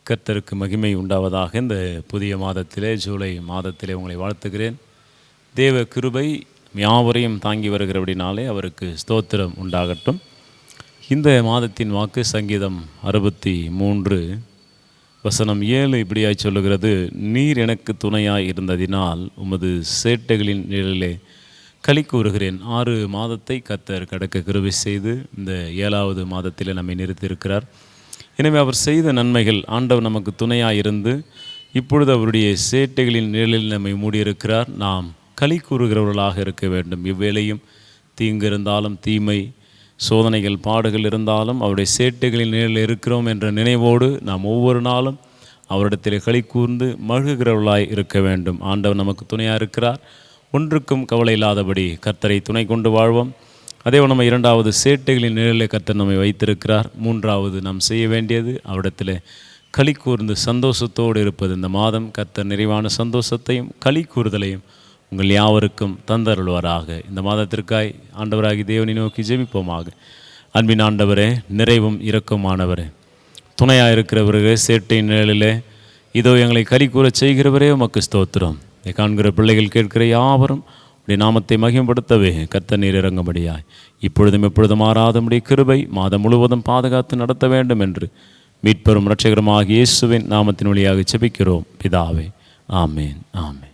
கர்த்தருக்கு மகிமை உண்டாவதாக. இந்த புதிய மாதத்திலே, ஜூலை மாதத்திலே உங்களை வாழ்த்துகிறேன். தேவ கிருபை யாவரையும் தாங்கி வருகிறபடினாலே அவருக்கு ஸ்தோத்திரம் உண்டாகட்டும். இந்த மாதத்தின் வாக்கு சங்கீதம் 63 வசனம் 7 இப்படியாய் சொல்லுகிறது: நீர் எனக்கு துணையாய் இருந்ததினால் உமது சேட்டைகளின் நிழலிலே களி கூறுகிறேன். 6 மாதத்தை கர்த்தர் கடக்க கிருபை செய்து இந்த 7வது மாதத்திலே நம்மை நிறுத்தியிருக்கிறார். எனவே அவர் செய்த நன்மைகள், ஆண்டவர் நமக்கு துணையாக இருந்து இப்பொழுது அவருடைய சேட்டைகளின் நிழலில் நம்மை மூடியிருக்கிறார். நாம் களி கூறுகிறவர்களாக இருக்க வேண்டும். இவ்வேளையும் தீங்கு இருந்தாலும், தீமை, சோதனைகள், பாடுகள் இருந்தாலும் அவருடைய சேட்டைகளின் நிழலில் இருக்கிறோம் என்ற நினைவோடு நாம் ஒவ்வொரு நாளும் அவரிடத்தில் களி கூர்ந்து மழுகுகிறவர்களாய் இருக்க வேண்டும். ஆண்டவர் நமக்கு துணையாக இருக்கிறார். ஒன்றுக்கும் கவலை இல்லாதபடி கர்த்தரை துணை கொண்டு வாழ்வோம். அதே நம்ம 2வது சேட்டைகளின் நிழலில் கர்த்தர் நம்மை வைத்திருக்கிறார். 3வது நாம் செய்ய வேண்டியது அவரிடத்தில் களி கூர்ந்து சந்தோஷத்தோடு இருப்பது. இந்த மாதம் கர்த்தர் நிறைவான சந்தோஷத்தையும் களி கூறுதலையும் உங்கள் யாவருக்கும் தந்தருள்வாராக. இந்த மாதத்திற்காய் ஆண்டவராகி தேவனை நோக்கி ஜெபிப்போமாக. அன்பின் ஆண்டவரே, நிறைவும் இரக்கமானவரே, துணையாக இருக்கிறவர்களே, சேட்டை நிழலிலே இதோ எங்களை களி கூற செய்கிறவரே உமக்கு ஸ்தோத்திரம். இதை காண்கிற பிள்ளைகள் கேட்கிற யாவரும் உடைய நாமத்தை மகிமைப்படுத்தவே கர்த்தர் நீர் இறங்கும்படியாய் இப்பொழுதும் எப்பொழுதும் மாறாதபடி கிருபை மாதம் முழுவதும் பாதுகாத்து நடத்த வேண்டும் என்று மீட்பெரும் இரட்சகருமாகிய இயேசுவின் நாமத்தின் வழியாக ஜெபிக்கிறோம் பிதாவே. ஆமேன், ஆமேன்.